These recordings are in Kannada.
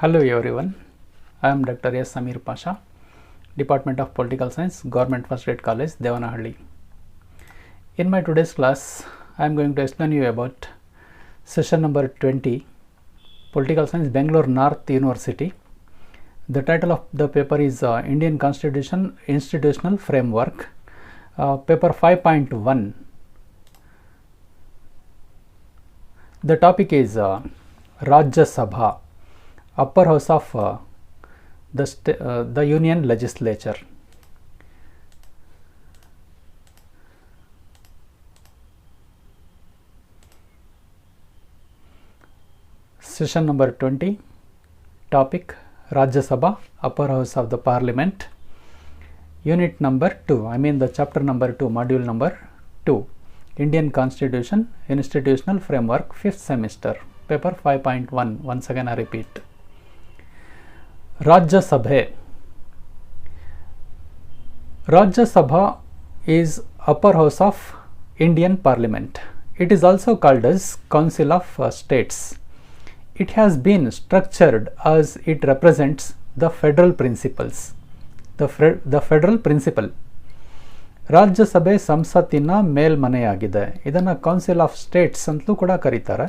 Hello everyone, I am Dr. S. Samir Pasha, Department of Political Science, Government First Grade College, Devanahalli. In my today's class, I am going to explain you about session number 20, Political Science, Bangalore North University. The title of the paper is Indian Constitution Institutional Framework, paper 5.1. The topic is Rajya Sabha, upper house of the Union Legislature. Session number 20, topic Rajya Sabha, upper house of the Parliament, unit number 2, I mean the chapter number 2, module number 2, Indian Constitution Institutional Framework, 5th semester, paper 5.1. Once again I repeat. Rajya Sabha. Rajya Sabha is upper house of Indian Parliament. It is also called as Council of States. It has been structured as it represents the federal principles. The federal principle. ರಾಜ್ಯ ಸಭೆ ಸಂಸತ್ತಿನ ಮೇಲ್ಮನೆಯಾಗಿದೆ. ಇದನ್ನು ಕೌನ್ಸಿಲ್ ಆಫ್ ಸ್ಟೇಟ್ಸ್ ಅಂತಲೂ ಕೂಡ ಕರೀತಾರೆ.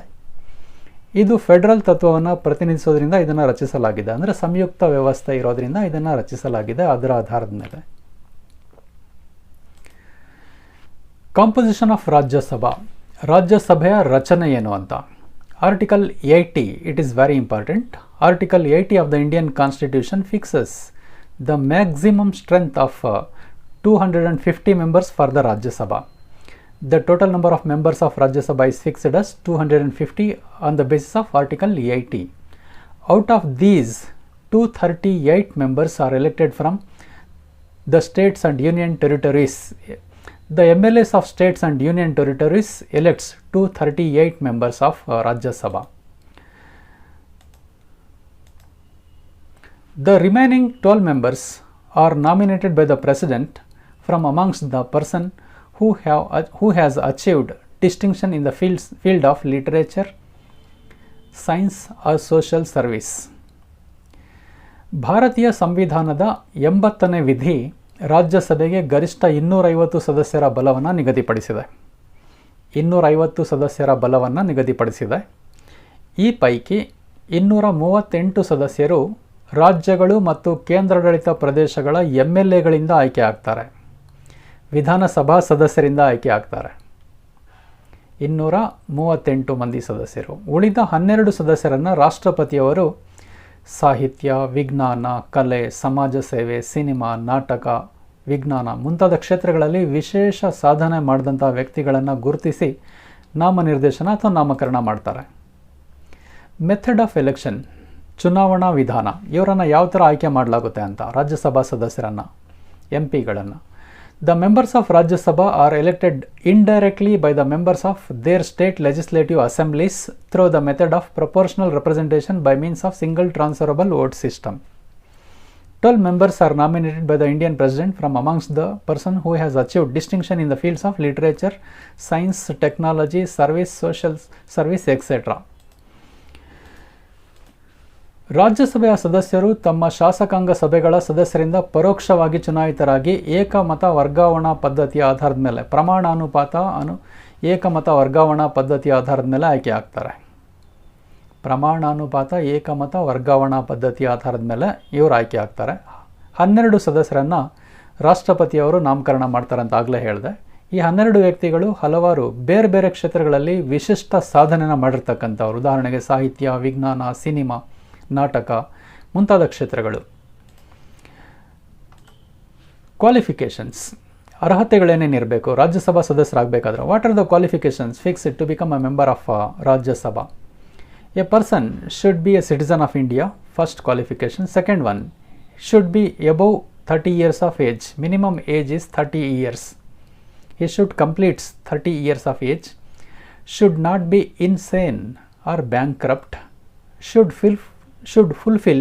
ಇದು ಫೆಡರಲ್ ತತ್ವವನ್ನು ಪ್ರತಿನಿಧಿಸೋದ್ರಿಂದ ಇದನ್ನು ರಚಿಸಲಾಗಿದೆ. ಅಂದರೆ ಸಂಯುಕ್ತ ವ್ಯವಸ್ಥೆ ಇರೋದ್ರಿಂದ ಇದನ್ನು ರಚಿಸಲಾಗಿದೆ ಅದರ ಆಧಾರದ ಮೇಲೆ. Composition of Rajya Sabha. ರಾಜ್ಯಸಭೆಯ ರಚನೆ ಏನು ಅಂತ. Article 80, it is very important. Article 80 of the Indian constitution fixes the maximum strength of 250 members for the Rajya Sabha. The total number of members of Rajya Sabha is fixed as 250 on the basis of Article 80. Out of these, 238 members are elected from the states and union territories. The MLAs of states and union territories elects 238 members of Rajya Sabha. The remaining 12 members are nominated by the President from amongst the person who has achieved distinction in the field of literature, science or social service. ಭಾರತೀಯ ಸಂವಿಧಾನದ 80ನೇ ವಿಧಿ ರಾಜ್ಯಸಭೆಗೆ ಗರಿಷ್ಠ 250 ಸದಸ್ಯರ ಬಲವನ್ನು ನಿಗದಿಪಡಿಸಿದೆ. 250 ಸದಸ್ಯರ ಬಲವನ್ನು ನಿಗದಿಪಡಿಸಿದೆ. ಈ ಪೈಕಿ 238 ಸದಸ್ಯರು ರಾಜ್ಯಗಳು ಮತ್ತು ಕೇಂದ್ರಾಡಳಿತ ಪ್ರದೇಶಗಳ MLAಗಳಿಂದ ಆಯ್ಕೆ ಆಗ್ತಾರೆ. ವಿಧಾನಸಭಾ ಸದಸ್ಯರಿಂದ ಆಯ್ಕೆ ಆಗ್ತಾರೆ. 238 ಮಂದಿ ಸದಸ್ಯರು. ಉಳಿದ 12 ಸದಸ್ಯರನ್ನು ರಾಷ್ಟ್ರಪತಿಯವರು ಸಾಹಿತ್ಯ, ವಿಜ್ಞಾನ, ಕಲೆ, ಸಮಾಜ ಸೇವೆ, ಸಿನಿಮಾ, ನಾಟಕ, ವಿಜ್ಞಾನ ಮುಂತಾದ ಕ್ಷೇತ್ರಗಳಲ್ಲಿ ವಿಶೇಷ ಸಾಧನೆ ಮಾಡಿದಂಥ ವ್ಯಕ್ತಿಗಳನ್ನು ಗುರುತಿಸಿ ನಾಮನಿರ್ದೇಶನ ಅಥವಾ ನಾಮಕರಣ ಮಾಡ್ತಾರೆ. ಮೆಥಡ್ ಆಫ್ ಎಲೆಕ್ಷನ್, ಚುನಾವಣಾ ವಿಧಾನ. ಇವರನ್ನು ಯಾವ ಥರ ಆಯ್ಕೆ ಮಾಡಲಾಗುತ್ತೆ ಅಂತ ರಾಜ್ಯಸಭಾ ಸದಸ್ಯರನ್ನು, MPಗಳನ್ನು. The members of Rajya Sabha are elected indirectly by the members of their state legislative assemblies through the method of proportional representation by means of single transferable vote system. 12 members are nominated by the Indian President from amongst the person who has achieved distinction in the fields of literature, science, technology, service, social service, etc. ರಾಜ್ಯಸಭೆಯ ಸದಸ್ಯರು ತಮ್ಮ ಶಾಸಕಾಂಗ ಸಭೆಗಳ ಸದಸ್ಯರಿಂದ ಪರೋಕ್ಷವಾಗಿ ಚುನಾಯಿತರಾಗಿ ಏಕಮತ ವರ್ಗಾವಣಾ ಪದ್ಧತಿಯ ಆಧಾರದ ಮೇಲೆ, ಪ್ರಮಾಣಾನುಪಾತ ಏಕಮತ ವರ್ಗಾವಣಾ ಪದ್ಧತಿಯ ಆಧಾರದ ಮೇಲೆ ಆಯ್ಕೆ ಆಗ್ತಾರೆ. ಪ್ರಮಾಣಾನುಪಾತ ಏಕಮತ ವರ್ಗಾವಣಾ ಪದ್ಧತಿಯ ಆಧಾರದ ಮೇಲೆ ಇವರು ಆಯ್ಕೆ ಆಗ್ತಾರೆ. 12 ಸದಸ್ಯರನ್ನು ರಾಷ್ಟ್ರಪತಿಯವರು ನಾಮಕರಣ ಮಾಡ್ತಾರೆ ಅಂತ ಆಗಲೇ ಹೇಳಿದೆ. ಈ 12 ವ್ಯಕ್ತಿಗಳು ಹಲವಾರು ಬೇರೆ ಬೇರೆ ಕ್ಷೇತ್ರಗಳಲ್ಲಿ ವಿಶಿಷ್ಟ ಸಾಧನೆಯನ್ನು ಮಾಡಿರ್ತಕ್ಕಂಥವ್ರು. ಉದಾಹರಣೆಗೆ ಸಾಹಿತ್ಯ, ವಿಜ್ಞಾನ, ಸಿನಿಮಾ, ನಾಟಕ ಮುಂತಾದ ಕ್ಷೇತ್ರಗಳು. ಕ್ವಾಲಿಫಿಕೇಷನ್ಸ್, ಅರ್ಹತೆಗಳೇನೇನಿರಬೇಕು ರಾಜ್ಯಸಭಾ ಸದಸ್ಯರಾಗಬೇಕಾದ್ರೆ. What are the qualifications fixed to become a member of Rajya Sabha? A person should be a citizen of India, first qualification. Second one, should be above 30 years of age. Minimum age is 30 years. He should complete 30 years of age. Should not be insane or bankrupt. Should fulfill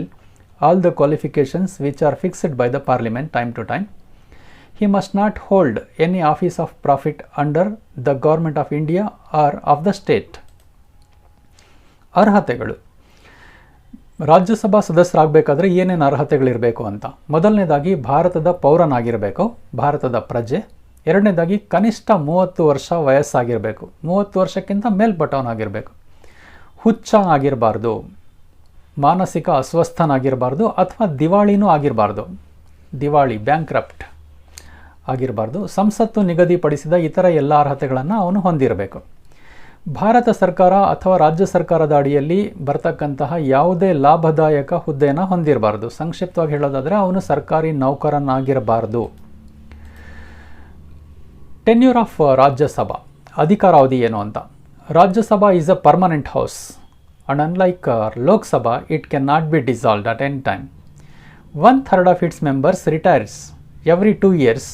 all the qualifications which are fixed by the Parliament time to time. He must not hold any office of profit under the Government of India or of the state. ಅರ್ಹತೆಗಳು. ರಾಜ್ಯಸಭಾ ಸದಸ್ಯರಾಗಬೇಕಾದ್ರೆ ಏನೇನು ಅರ್ಹತೆಗಳಿರಬೇಕು ಅಂತ. ಮೊದಲನೇದಾಗಿ ಭಾರತದ ಪೌರನಾಗಿರಬೇಕು, ಭಾರತದ ಪ್ರಜೆ. ಎರಡನೇದಾಗಿ ಕನಿಷ್ಠ 30 ವರ್ಷ ವಯಸ್ಸಾಗಿರಬೇಕು, 30 ವರ್ಷಕ್ಕಿಂತ ಮೇಲ್ಪಟ್ಟವನಾಗಿರಬೇಕು. ಹುಚ್ಚ ಆಗಿರಬಾರ್ದು, ಮಾನಸಿಕ ಅಸ್ವಸ್ಥನಾಗಿರಬಾರ್ದು ಅಥವಾ ದಿವಾಳಿನೂ ಆಗಿರಬಾರ್ದು, ದಿವಾಳಿ ಬ್ಯಾಂಕ್ರಪ್ಟ್ ಆಗಿರಬಾರ್ದು. ಸಂಸತ್ತು ನಿಗದಿಪಡಿಸಿದ ಇತರ ಎಲ್ಲ ಅರ್ಹತೆಗಳನ್ನು ಅವನು ಹೊಂದಿರಬೇಕು. ಭಾರತ ಸರ್ಕಾರ ಅಥವಾ ರಾಜ್ಯ ಸರ್ಕಾರದ ಅಡಿಯಲ್ಲಿ ಬರ್ತಕ್ಕಂತಹ ಯಾವುದೇ ಲಾಭದಾಯಕ ಹುದ್ದೆಯನ್ನು ಹೊಂದಿರಬಾರ್ದು. ಸಂಕ್ಷಿಪ್ತವಾಗಿ ಹೇಳೋದಾದರೆ ಅವನು ಸರ್ಕಾರಿ ನೌಕರನಾಗಿರಬಾರ್ದು. ಟೆನ್ಯೂರ್ ಆಫ್ ರಾಜ್ಯಸಭಾ, ಅಧಿಕಾರಾವಧಿ ಏನು ಅಂತ. Rajya Sabha is a permanent house and unlike Lok Sabha it can not be dissolved at any time. 1/3 of its members retires every 2 years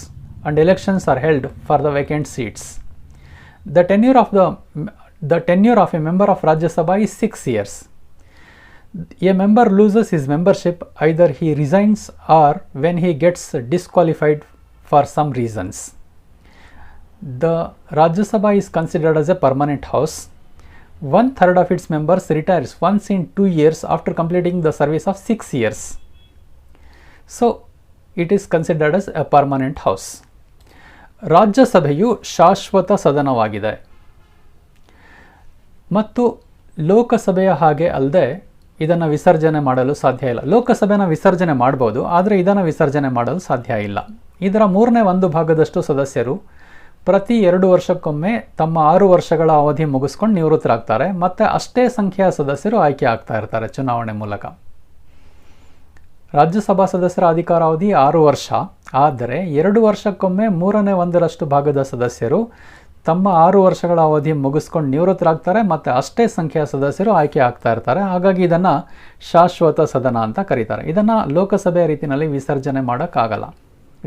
and elections are held for the vacant seats. The tenure of a member of Rajya Sabha is 6 years. A member loses his membership either he resigns or when he gets disqualified for some reasons. The Rajya Sabha is considered as a permanent house. 1/3 of its members retires once in 2 years after completing the service of 6 years. So it is considered as a permanent house. ರಾಜ್ಯಸಭೆಯು ಶಾಶ್ವತ ಸದನವಾಗಿದೆ ಮತ್ತು ಲೋಕಸಭೆಯ ಹಾಗೆ ಅಲ್ಲದೆ ಇದನ್ನು ವಿಸರ್ಜನೆ ಮಾಡಲು ಸಾಧ್ಯ ಇಲ್ಲ. ಲೋಕಸಭೆನ ವಿಸರ್ಜನೆ ಮಾಡ್ಬೋದು, ಆದರೆ ಇದನ್ನು ವಿಸರ್ಜನೆ ಮಾಡಲು ಸಾಧ್ಯ ಇಲ್ಲ. ಇದರ 1/3 ಸದಸ್ಯರು ಪ್ರತಿ 2 ವರ್ಷಕ್ಕೊಮ್ಮೆ ತಮ್ಮ 6 ವರ್ಷಗಳ ಅವಧಿ ಮುಗಿಸ್ಕೊಂಡು ನಿವೃತ್ತರಾಗ್ತಾರೆ. ಮತ್ತು ಅಷ್ಟೇ ಸಂಖ್ಯೆಯ ಸದಸ್ಯರು ಆಯ್ಕೆ ಆಗ್ತಾ ಇರ್ತಾರೆ ಚುನಾವಣೆ ಮೂಲಕ. ರಾಜ್ಯಸಭಾ ಸದಸ್ಯರ ಅಧಿಕಾರಾವಧಿ 6 ವರ್ಷ, ಆದರೆ 2 ವರ್ಷಕ್ಕೊಮ್ಮೆ 1/3 ಸದಸ್ಯರು ತಮ್ಮ 6 ವರ್ಷಗಳ ಅವಧಿ ಮುಗಿಸ್ಕೊಂಡು ನಿವೃತ್ತರಾಗ್ತಾರೆ ಮತ್ತು ಅಷ್ಟೇ ಸಂಖ್ಯೆಯ ಸದಸ್ಯರು ಆಯ್ಕೆ ಆಗ್ತಾ ಇರ್ತಾರೆ. ಹಾಗಾಗಿ ಇದನ್ನು ಶಾಶ್ವತ ಸದನ ಅಂತ ಕರೀತಾರೆ. ಇದನ್ನು ಲೋಕಸಭೆಯ ರೀತಿಯಲ್ಲಿ ವಿಸರ್ಜನೆ ಮಾಡೋಕ್ಕಾಗಲ್ಲ,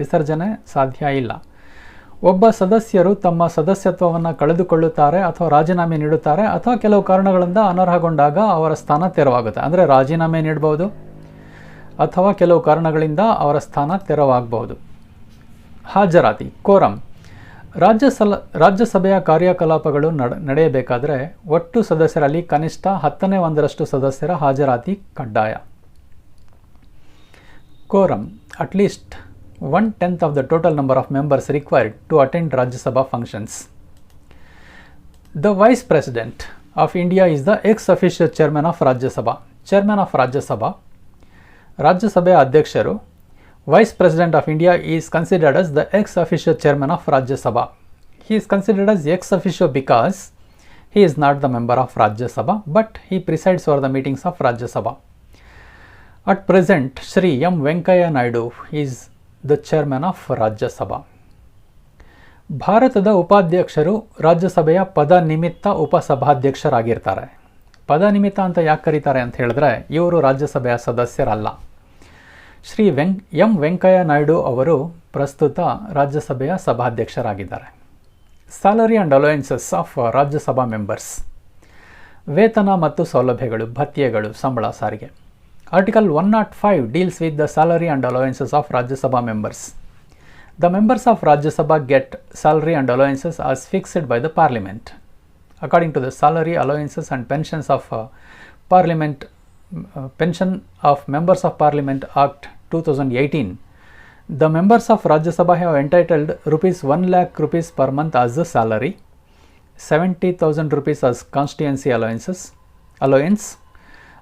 ವಿಸರ್ಜನೆ ಸಾಧ್ಯ ಇಲ್ಲ. ಒಬ್ಬ ಸದಸ್ಯರು ತಮ್ಮ ಸದಸ್ಯತ್ವವನ್ನು ಕಳೆದುಕೊಳ್ಳುತ್ತಾರೆ ಅಥವಾ ರಾಜೀನಾಮೆ ನೀಡುತ್ತಾರೆ ಅಥವಾ ಕೆಲವು ಕಾರಣಗಳಿಂದ ಅನರ್ಹಗೊಂಡಾಗ ಅವರ ಸ್ಥಾನ ತೆರವಾಗುತ್ತೆ. ಅಂದರೆ ರಾಜೀನಾಮೆ ನೀಡಬಹುದು ಅಥವಾ ಕೆಲವು ಕಾರಣಗಳಿಂದ ಅವರ ಸ್ಥಾನ ತೆರವಾಗಬಹುದು. ಹಾಜರಾತಿ, ಕೋರಂ. ರಾಜ್ಯಸಭೆಯ ಕಾರ್ಯಕಲಾಪಗಳು ನಡೆಯಬೇಕಾದರೆ ಒಟ್ಟು ಸದಸ್ಯರಲ್ಲಿ ಕನಿಷ್ಠ 10/1 ಸದಸ್ಯರ ಹಾಜರಾತಿ ಕಡ್ಡಾಯ. Quorum, at least 1/10 of the total number of members required to attend Rajya Sabha functions. The Vice President of India is the ex-officio chairman of Rajya Sabha. Chairman of Rajya Sabha, ರಾಜ್ಯಸಭೆಯ ಅಧ್ಯಕ್ಷರು. Vice President of India is considered as the ex-officio chairman of Rajya Sabha. He is considered as ex-officio because he is not the member of Rajya Sabha, but he presides over the meetings of Rajya Sabha. At present, Shri M. Venkaiah Naidu is the chairman of Rajya Sabha. ಭಾರತದ ಉಪಾಧ್ಯಕ್ಷರು ರಾಜ್ಯಸಭೆಯ ಪದನಿಮಿತ್ತ ಉಪಸಭಾಧ್ಯಕ್ಷರಾಗಿರ್ತಾರೆ. ಪದನಿಮಿತ್ತ ಅಂತ ಯಾಕೆ ಕರೀತಾರೆ ಅಂತ ಹೇಳಿದ್ರೆ ಇವರು ರಾಜ್ಯಸಭೆಯ ಸದಸ್ಯರಲ್ಲ. ಶ್ರೀ ಎಂ ವೆಂಕಯ್ಯ ನಾಯ್ಡು ಅವರು ಪ್ರಸ್ತುತ ರಾಜ್ಯಸಭೆಯ ಸಭಾಧ್ಯಕ್ಷರಾಗಿದ್ದಾರೆ. Salary and allowances of Rajya Sabha members. ವೇತನ ಮತ್ತು ಸೌಲಭ್ಯಗಳು, ಭತ್ಯೆಗಳು, ಸಂಬಳ, ಸಾರಿಗೆ. Article 105 deals with the salary and allowances of Rajya Sabha members. The members of Rajya Sabha get salary and allowances as fixed by the Parliament. According to the Salary, Allowances and Pensions of Pension of Members of Parliament Act 2018, the members of Rajya Sabha have entitled ₹1 lakh per month as the salary, 70,000 rupees as constituency allowance,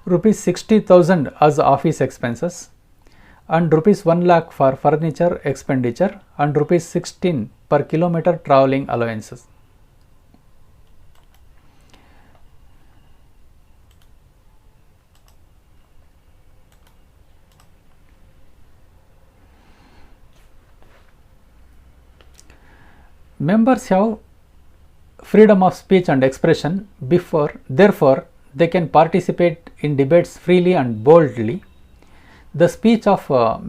₹60,000 as office expenses, and ₹1 lakh for furniture expenditure and ₹16 per kilometer travelling allowances. Members have freedom of speech and expression, therefore they can participate in debates freely and boldly. The speech of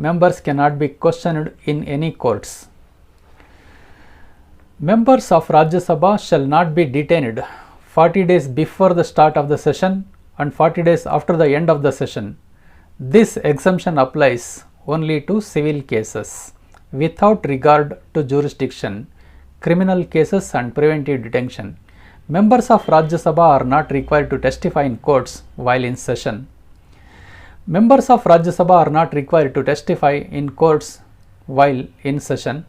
members cannot be questioned in any courts. Members of Rajya Sabha shall not be detained 40 days before the start of the session and 40 days after the end of the session. This exemption applies only to civil cases without regard to jurisdiction, criminal cases and preventive detention. Members of Rajya Sabha are not required to testify in courts while in session. Members of Rajya Sabha are not required to testify in courts while in session.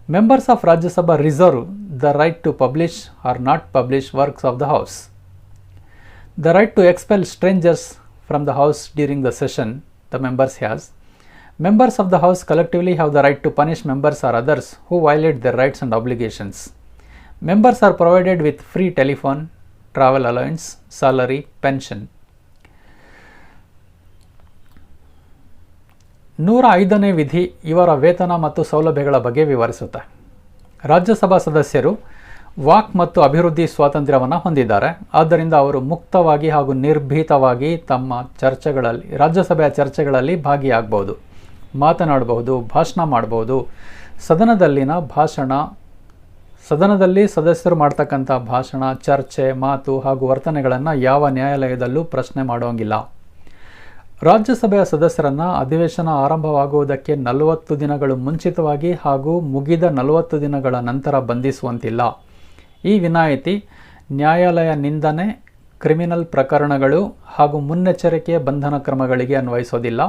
Members of Rajya Sabha reserve the right to publish or not publish works of the House. The right to expel strangers from the House during the session the members has. Members of the House collectively have the right to punish members or others who violate their rights and obligations. Members are provided with free telephone, travel allowance, salary, pension. 105ನೇ ವಿಧಿ ಇವರ ವೇತನ ಮತ್ತು ಸೌಲಭ್ಯಗಳ ಬಗ್ಗೆ ವಿವರಿಸುತ್ತೆ. ರಾಜ್ಯಸಭಾ ಸದಸ್ಯರು ವಾಕ್ ಮತ್ತು ಅಭಿವೃದ್ಧಿ ಸ್ವಾತಂತ್ರ್ಯವನ್ನು ಹೊಂದಿದ್ದಾರೆ. ಆದ್ದರಿಂದ ಅವರು ಮುಕ್ತವಾಗಿ ಹಾಗೂ ನಿರ್ಭೀತವಾಗಿ ತಮ್ಮ ಚರ್ಚೆಗಳಲ್ಲಿ, ರಾಜ್ಯಸಭೆಯ ಚರ್ಚೆಗಳಲ್ಲಿ ಭಾಗಿಯಾಗಬಹುದು, ಮಾತನಾಡಬಹುದು, ಭಾಷಣ ಮಾಡಬಹುದು. ಸದನದಲ್ಲಿ ಸದಸ್ಯರು ಮಾಡ್ತಕ್ಕಂಥ ಭಾಷಣ, ಚರ್ಚೆ, ಮಾತು ಹಾಗೂ ವರ್ತನೆಗಳನ್ನು ಯಾವ ನ್ಯಾಯಾಲಯದಲ್ಲೂ ಪ್ರಶ್ನೆ ಮಾಡೋಂಗಿಲ್ಲ. ರಾಜ್ಯಸಭೆಯ ಸದಸ್ಯರನ್ನು ಅಧಿವೇಶನ ಆರಂಭವಾಗುವುದಕ್ಕೆ 40 ದಿನಗಳು ಮುಂಚಿತವಾಗಿ ಹಾಗೂ ಮುಗಿದ 40 ದಿನಗಳ ನಂತರ ಬಂಧಿಸುವಂತಿಲ್ಲ. ಈ ವಿನಾಯಿತಿ ನ್ಯಾಯಾಲಯ ನಿಂದನೆ, ಕ್ರಿಮಿನಲ್ ಪ್ರಕರಣಗಳು ಹಾಗೂ ಮುನ್ನೆಚ್ಚರಿಕೆ ಬಂಧನ ಕ್ರಮಗಳಿಗೆ ಅನ್ವಯಿಸೋದಿಲ್ಲ.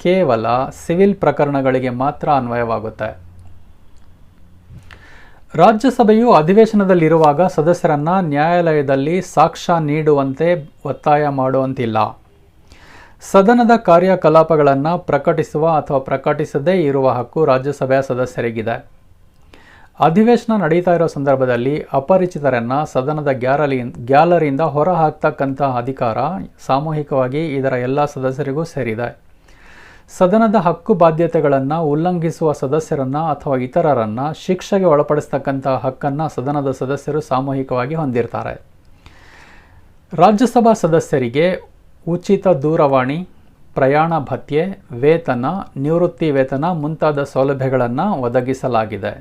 ಕೇವಲ ಸಿವಿಲ್ ಪ್ರಕರಣಗಳಿಗೆ ಮಾತ್ರ ಅನ್ವಯವಾಗುತ್ತೆ. ರಾಜ್ಯಸಭೆಯು ಅಧಿವೇಶನದಲ್ಲಿರುವಾಗ ಸದಸ್ಯರನ್ನು ನ್ಯಾಯಾಲಯದಲ್ಲಿ ಸಾಕ್ಷ್ಯ ನೀಡುವಂತೆ ಒತ್ತಾಯ ಮಾಡುವಂತಿಲ್ಲ. ಸದನದ ಕಾರ್ಯಕಲಾಪಗಳನ್ನು ಪ್ರಕಟಿಸುವ ಅಥವಾ ಪ್ರಕಟಿಸದೇ ಇರುವ ಹಕ್ಕು ರಾಜ್ಯಸಭೆಯ ಸದಸ್ಯರಿಗಿದೆ. ಅಧಿವೇಶನ ನಡೀತಾ ಇರೋ ಸಂದರ್ಭದಲ್ಲಿ ಅಪರಿಚಿತರನ್ನು ಸದನದ ಗ್ಯಾಲರಿಯಿಂದ ಹೊರ ಹಾಕ್ತಕ್ಕಂಥ ಅಧಿಕಾರ ಸಾಮೂಹಿಕವಾಗಿ ಇದರ ಎಲ್ಲ ಸದಸ್ಯರಿಗೂ ಸೇರಿದೆ. ಸದನದ ಹಕ್ಕು ಬಾಧ್ಯತೆಗಳನ್ನು ಉಲ್ಲಂಘಿಸುವ ಸದಸ್ಯರನ್ನು ಅಥವಾ ಇತರರನ್ನು ಶಿಕ್ಷೆಗೆ ಒಳಪಡಿಸ್ತಕ್ಕಂಥ ಹಕ್ಕನ್ನು ಸದನದ ಸದಸ್ಯರು ಸಾಮೂಹಿಕವಾಗಿ ಹೊಂದಿರ್ತಾರೆ. ರಾಜ್ಯಸಭಾ ಸದಸ್ಯರಿಗೆ ಉಚಿತ ದೂರವಾಣಿ, ಪ್ರಯಾಣ ಭತ್ಯೆ, ವೇತನ, ನಿವೃತ್ತಿ ವೇತನ ಮುಂತಾದ ಸೌಲಭ್ಯಗಳನ್ನು ಒದಗಿಸಲಾಗಿದೆ.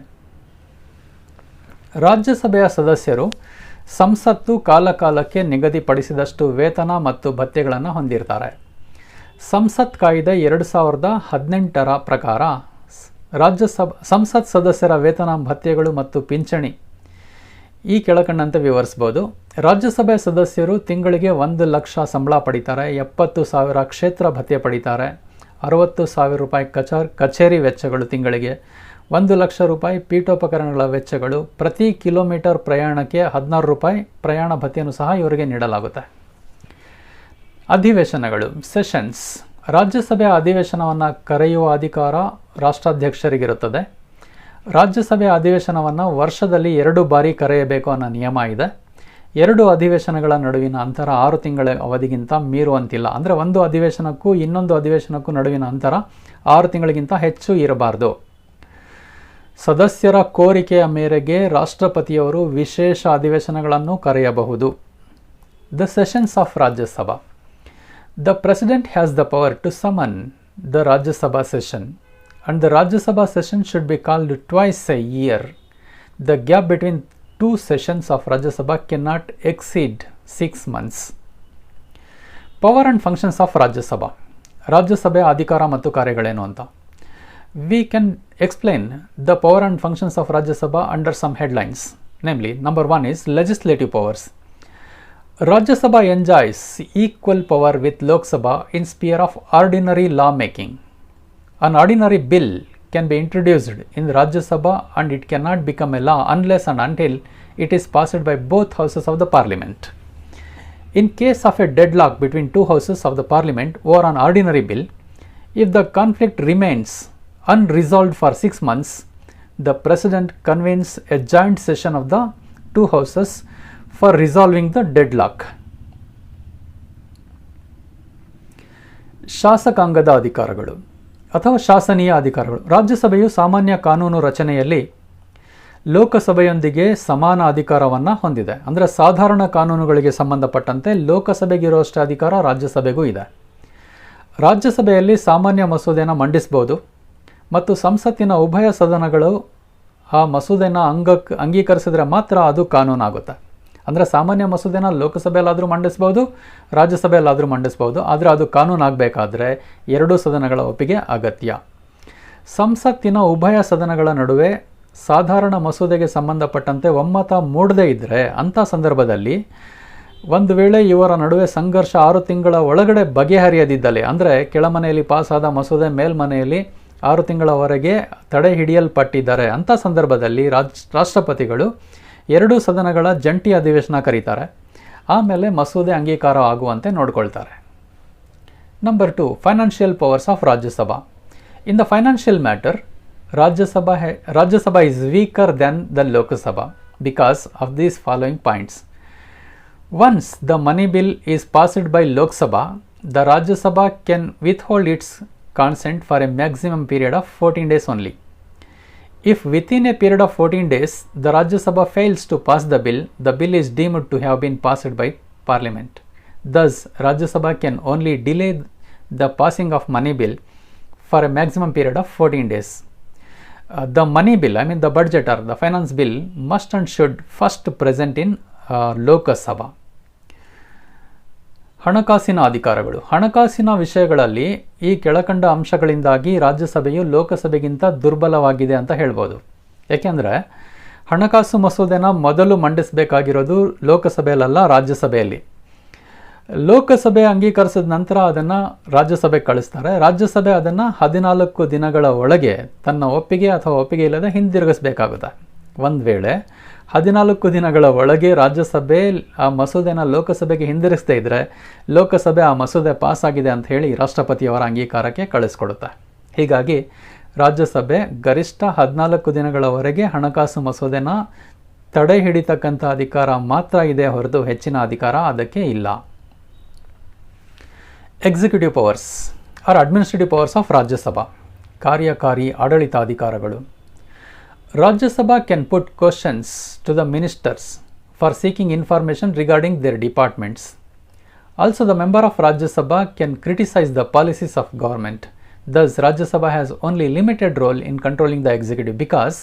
ರಾಜ್ಯಸಭೆಯ ಸದಸ್ಯರು ಸಂಸತ್ತು ಕಾಲಕಾಲಕ್ಕೆ ನಿಗದಿಪಡಿಸಿದಷ್ಟು ವೇತನ ಮತ್ತು ಭತ್ಯೆಗಳನ್ನು ಹೊಂದಿರ್ತಾರೆ. ಸಂಸತ್ ಕಾಯ್ದೆ 2018ರ ಪ್ರಕಾರ ಸಂಸತ್ ಸದಸ್ಯರ ವೇತನ, ಭತ್ಯೆಗಳು ಮತ್ತು ಪಿಂಚಣಿ ಈ ಕೆಳಕಂಡಂತೆ ವಿವರಿಸ್ಬೋದು. ರಾಜ್ಯಸಭೆ ಸದಸ್ಯರು ತಿಂಗಳಿಗೆ 1 ಲಕ್ಷ ಸಂಬಳ ಪಡಿತಾರೆ, 70,000 ಕ್ಷೇತ್ರ ಭತ್ಯೆ ಪಡಿತಾರೆ, 60,000 ರೂಪಾಯಿ ಕಚೇರಿ ವೆಚ್ಚಗಳು ತಿಂಗಳಿಗೆ, 1 ಲಕ್ಷ ರೂಪಾಯಿ ಪೀಠೋಪಕರಣಗಳ ವೆಚ್ಚಗಳು, ಪ್ರತಿ ಕಿಲೋಮೀಟರ್ ಪ್ರಯಾಣಕ್ಕೆ 16 ರೂಪಾಯಿ ಪ್ರಯಾಣ ಭತ್ಯೆಯನ್ನು ಸಹ ಇವರಿಗೆ ನೀಡಲಾಗುತ್ತೆ. ಅಧಿವೇಶನಗಳು, ಸೆಷನ್ಸ್. ರಾಜ್ಯಸಭೆಯ ಅಧಿವೇಶನವನ್ನು ಕರೆಯುವ ಅಧಿಕಾರ ರಾಷ್ಟ್ರಾಧ್ಯಕ್ಷರಿಗಿರುತ್ತದೆ. ರಾಜ್ಯಸಭೆಯ ಅಧಿವೇಶನವನ್ನು ವರ್ಷದಲ್ಲಿ 2 ಬಾರಿ ಕರೆಯಬೇಕು ಅನ್ನೋ ನಿಯಮ ಇದೆ. 2 ಅಧಿವೇಶನಗಳ ನಡುವಿನ ಅಂತರ 6 ತಿಂಗಳ ಅವಧಿಗಿಂತ ಮೀರುವಂತಿಲ್ಲ. ಅಂದರೆ ಒಂದು ಅಧಿವೇಶನಕ್ಕೂ ಇನ್ನೊಂದು ಅಧಿವೇಶನಕ್ಕೂ ನಡುವಿನ ಅಂತರ 6 ತಿಂಗಳಿಗಿಂತ ಹೆಚ್ಚು ಇರಬಾರ್ದು. ಸದಸ್ಯರ ಕೋರಿಕೆಯ ಮೇರೆಗೆ ರಾಷ್ಟ್ರಪತಿಯವರು ವಿಶೇಷ ಅಧಿವೇಶನಗಳನ್ನು ಕರೆಯಬಹುದು. The sessions of Rajya Sabha. The president has the power to summon the Rajya Sabha session and the Rajya Sabha session should be called twice a year. The gap between 2 sessions of Rajya Sabha cannot exceed 6 months. Power and functions of Rajya Sabha. Rajya Sabha ಅಧಿಕಾರ ಮತ್ತು ಕಾರ್ಯಗಳೇನು ಅಂತ. We can explain the power and functions of Rajya Sabha under some headlines. Namely, number 1 is legislative powers. Rajya Sabha enjoys equal power with Lok Sabha in sphere of ordinary law making. An ordinary bill can be introduced in Rajya Sabha and it cannot become a law unless and until it is passed by both houses of the parliament. In case of a deadlock between 2 houses of the parliament over an ordinary bill, if the conflict remains unresolved for 6 months, the president convenes a joint session of the 2 houses for resolving the deadlock. ಶಾಸಕಾಂಗದ ಅಧಿಕಾರಗಳು ಅಥವಾ ಶಾಸನೀಯ ಅಧಿಕಾರಗಳು. ರಾಜ್ಯಸಭೆಯು ಸಾಮಾನ್ಯ ಕಾನೂನು ರಚನೆಯಲ್ಲಿ ಲೋಕಸಭೆಯೊಂದಿಗೆ ಸಮಾನ ಅಧಿಕಾರವನ್ನು ಹೊಂದಿದೆ. ಅಂದರೆ ಸಾಧಾರಣ ಕಾನೂನುಗಳಿಗೆ ಸಂಬಂಧಪಟ್ಟಂತೆ ಲೋಕಸಭೆಗಿರುವಷ್ಟು ಅಧಿಕಾರ ರಾಜ್ಯಸಭೆಗೂ ಇದೆ. ರಾಜ್ಯಸಭೆಯಲ್ಲಿ ಸಾಮಾನ್ಯ ಮಸೂದೆಯನ್ನು ಮಂಡಿಸಬಹುದು ಮತ್ತು ಸಂಸತ್ತಿನ ಉಭಯ ಸದನಗಳು ಆ ಮಸೂದೆಯನ್ನು ಅಂಗೀಕರಿಸಿದ್ರೆ ಮಾತ್ರ ಅದು ಕಾನೂನಾಗುತ್ತೆ. ಅಂದರೆ ಸಾಮಾನ್ಯ ಮಸೂದೆನ ಲೋಕಸಭೆಯಲ್ಲಾದರೂ ಮಂಡಿಸ್ಬೋದು, ರಾಜ್ಯಸಭೆಯಲ್ಲಾದರೂ ಮಂಡಿಸ್ಬೋದು. ಆದರೆ ಅದು ಕಾನೂನಾಗಬೇಕಾದ್ರೆ 2 ಸದನಗಳ ಒಪ್ಪಿಗೆ ಅಗತ್ಯ. ಸಂಸತ್ತಿನ ಉಭಯ ಸದನಗಳ ನಡುವೆ ಸಾಧಾರಣ ಮಸೂದೆಗೆ ಸಂಬಂಧಪಟ್ಟಂತೆ ಒಮ್ಮತ ಮೂಡದೇ ಇದ್ದರೆ ಅಂಥ ಸಂದರ್ಭದಲ್ಲಿ ಒಂದು ವೇಳೆ ಇವರ ನಡುವೆ ಸಂಘರ್ಷ 6 ತಿಂಗಳ ಒಳಗಡೆ ಬಗೆಹರಿಯದಿದ್ದಲ್ಲಿ, ಅಂದರೆ ಕೆಳಮನೆಯಲ್ಲಿ ಪಾಸಾದ ಮಸೂದೆ ಮೇಲ್ಮನೆಯಲ್ಲಿ 6 ತಿಂಗಳವರೆಗೆ ತಡೆ ಹಿಡಿಯಲ್ಪಟ್ಟಿದ್ದಾರೆ, ಅಂಥ ಸಂದರ್ಭದಲ್ಲಿ ರಾಷ್ಟ್ರಪತಿಗಳು 2 ಸದನಗಳ ಜಂಟಿ ಅಧಿವೇಶನ ಕರೀತಾರೆ. ಆಮೇಲೆ ಮಸೂದೆ ಅಂಗೀಕಾರ ಆಗುವಂತೆ ನೋಡ್ಕೊಳ್ತಾರೆ. Number 2, financial powers of Rajya Sabha. In the financial matter, Rajya Sabha is weaker than the Lok Sabha because of these following points. Once the money bill is passed by Lok Sabha, the Rajya Sabha can withhold its consent for a maximum period of 14 days only. If within a period of 14 days the Rajya Sabha fails to pass the bill is deemed to have been passed by Parliament. Thus, Rajya Sabha can only delay the passing of money bill for a maximum period of 14 days. The money bill, I mean the budget or the finance bill, must and should first present in Lok Sabha. ಹಣಕಾಸಿನ ಅಧಿಕಾರಗಳು. ಹಣಕಾಸಿನ ವಿಷಯಗಳಲ್ಲಿ ಈ ಕೆಳಕಂಡ ಅಂಶಗಳಿಂದಾಗಿ ರಾಜ್ಯಸಭೆಯು ಲೋಕಸಭೆಗಿಂತ ದುರ್ಬಲವಾಗಿದೆ ಅಂತ ಹೇಳ್ಬೋದು. ಏಕೆಂದರೆ ಹಣಕಾಸು ಮಸೂದೆನ ಮೊದಲು ಮಂಡಿಸಬೇಕಾಗಿರೋದು ಲೋಕಸಭೆಯಲ್ಲ, ರಾಜ್ಯಸಭೆಯಲ್ಲಿ. ಲೋಕಸಭೆ ಅಂಗೀಕರಿಸಿದ ನಂತರ ಅದನ್ನು ರಾಜ್ಯಸಭೆಗೆ ಕಳಿಸ್ತಾರೆ. ರಾಜ್ಯಸಭೆ ಅದನ್ನು 14 ದಿನಗಳ ಒಳಗೆ ತನ್ನ ಒಪ್ಪಿಗೆ ಅಥವಾ ಒಪ್ಪಿಗೆ ಇಲ್ಲದೆ ಹಿಂದಿರುಗಿಸಬೇಕಾಗುತ್ತೆ. ಒಂದು ವೇಳೆ 14 ದಿನಗಳ ಒಳಗೆ ರಾಜ್ಯಸಭೆ ಆ ಮಸೂದೆನ ಲೋಕಸಭೆಗೆ ಹಿಂದಿರುಗಿಸದೇ ಇದ್ದರೆ ಲೋಕಸಭೆ ಆ ಮಸೂದೆ ಪಾಸ್ ಆಗಿದೆ ಅಂತ ಹೇಳಿ ರಾಷ್ಟ್ರಪತಿಯವರ ಅಂಗೀಕಾರಕ್ಕೆ ಕಳಿಸ್ಕೊಡುತ್ತೆ. ಹೀಗಾಗಿ ರಾಜ್ಯಸಭೆ ಗರಿಷ್ಠ 14 ದಿನಗಳವರೆಗೆ ಹಣಕಾಸು ಮಸೂದೆನ ತಡೆ ಹಿಡಿತಕ್ಕಂಥ ಅಧಿಕಾರ ಮಾತ್ರ ಇದೆ ಹೊರತು ಹೆಚ್ಚಿನ ಅಧಿಕಾರ ಅದಕ್ಕೆ ಇಲ್ಲ. Executive powers R administrative powers of Rajya Sabha. ಕಾರ್ಯಕಾರಿ ಆಡಳಿತಾಧಿಕಾರಗಳು. Rajya can put questions to the ministers for seeking information regarding their departments. Also, the member of Rajya Sabha can criticize the policies of government. Thus, Rajya Sabha has only limited role in controlling the executive because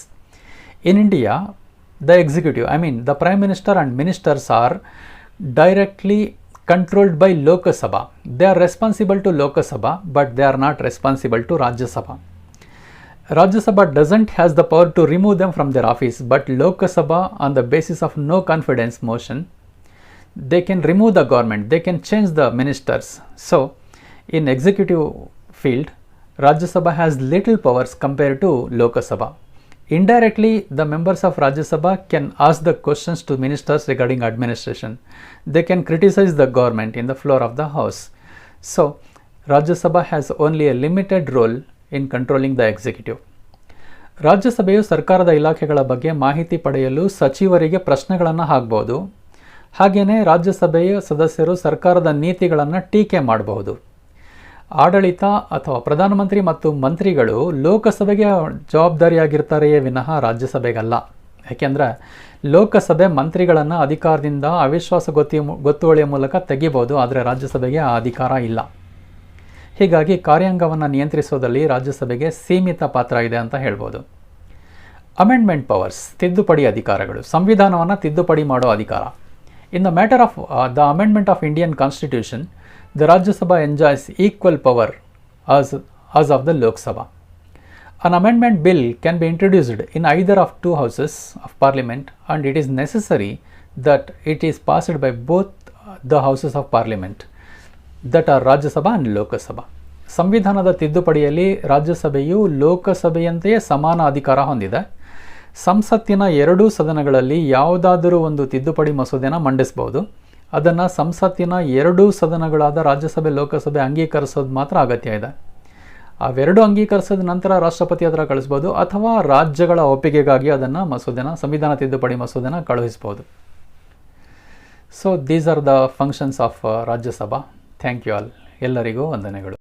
in India, the executive, I mean the Prime Minister and ministers are directly controlled by Lok Sabha. They are responsible to Lok Sabha, but they are not responsible to Rajya Sabha. Rajya Sabha doesn't has the power to remove them from their office, but Lok Sabha, on the basis of no confidence motion, they can remove the government, they can change the ministers. So, in executive field, Rajya Sabha has little powers compared to Lok Sabha. Indirectly, the members of Rajya Sabha can ask the questions to ministers regarding administration. They can criticize the government in the floor of the house. So, Rajya Sabha has only a limited role in controlling the executive. ರಾಜ್ಯಸಭೆಯು ಸರ್ಕಾರದ ಇಲಾಖೆಗಳ ಬಗ್ಗೆ ಮಾಹಿತಿ ಪಡೆಯಲು ಸಚಿವರಿಗೆ ಪ್ರಶ್ನೆಗಳನ್ನು ಹಾಕಬಹುದು. ಹಾಗೆಯೇ ರಾಜ್ಯಸಭೆಯ ಸದಸ್ಯರು ಸರ್ಕಾರದ ನೀತಿಗಳನ್ನು ಟೀಕೆ ಮಾಡಬಹುದು. ಆಡಳಿತ ಅಥವಾ ಪ್ರಧಾನಮಂತ್ರಿ ಮತ್ತು ಮಂತ್ರಿಗಳು ಲೋಕಸಭೆಗೆ ಜವಾಬ್ದಾರಿಯಾಗಿರ್ತಾರೆಯೇ ವಿನಃ ರಾಜ್ಯಸಭೆಗಲ್ಲ. ಯಾಕೆಂದರೆ ಲೋಕಸಭೆ ಮಂತ್ರಿಗಳನ್ನು ಅಧಿಕಾರದಿಂದ ಅವಿಶ್ವಾಸ ಗೊತ್ತುವಳಿಯ ಮೂಲಕ ತೆಗಿಬಹುದು, ಆದರೆ ರಾಜ್ಯಸಭೆಗೆ ಆ ಅಧಿಕಾರ ಇಲ್ಲ. ಹೀಗಾಗಿ ಕಾರ್ಯಾಂಗವನ್ನು ನಿಯಂತ್ರಿಸೋದಲ್ಲಿ ರಾಜ್ಯಸಭೆಗೆ ಸೀಮಿತ ಪಾತ್ರ ಇದೆ ಅಂತ ಹೇಳ್ಬೋದು. ಅಮೆಂಡ್ಮೆಂಟ್ ಪವರ್ಸ್, ತಿದ್ದುಪಡಿ ಅಧಿಕಾರಗಳು. ಸಂವಿಧಾನವನ್ನು ತಿದ್ದುಪಡಿ ಮಾಡೋ ಅಧಿಕಾರ. In the matter of the amendment of Indian constitution, the Rajya Sabha enjoys equal power as of the Lok Sabha. An amendment bill can be introduced in either of 2 houses of parliament and it is necessary that it is passed by both the houses of parliament, that are Rajya Sabha and Lok Sabha. ಸಂವಿಧಾನದ ತಿದ್ದುಪಡಿಯಲ್ಲಿ ರಾಜ್ಯಸಭೆಯು ಲೋಕಸಭೆಯಂತೆಯೇ ಸಮಾನ ಅಧಿಕಾರ ಹೊಂದಿದೆ. ಸಂಸತ್ತಿನ 2 ಸದನಗಳಲ್ಲಿ ಯಾವುದಾದರೂ ಒಂದು ತಿದ್ದುಪಡಿ ಮಸೂದೆನ ಮಂಡಿಸಬಹುದು. ಅದನ್ನು ಸಂಸತ್ತಿನ 2 ಸದನಗಳಾದ ರಾಜ್ಯಸಭೆ ಲೋಕಸಭೆ ಅಂಗೀಕರಿಸೋದು ಮಾತ್ರ ಅಗತ್ಯ ಇದೆ. ಅವೆರಡು ಅಂಗೀಕರಿಸಿದ ನಂತರ ರಾಷ್ಟ್ರಪತಿ ಹತ್ರ ಕಳಿಸ್ಬೋದು ಅಥವಾ ರಾಜ್ಯಗಳ ಒಪ್ಪಿಗೆಗಾಗಿ ಅದನ್ನು ಮಸೂದೆನ ಸಂವಿಧಾನ ತಿದ್ದುಪಡಿ ಮಸೂದೆನ ಕಳುಹಿಸ್ಬೋದು. So these are the functions of Rajya Sabha. Thank you all. ಎಲ್ಲರಿಗೂ ವಂದನೆಗಳು.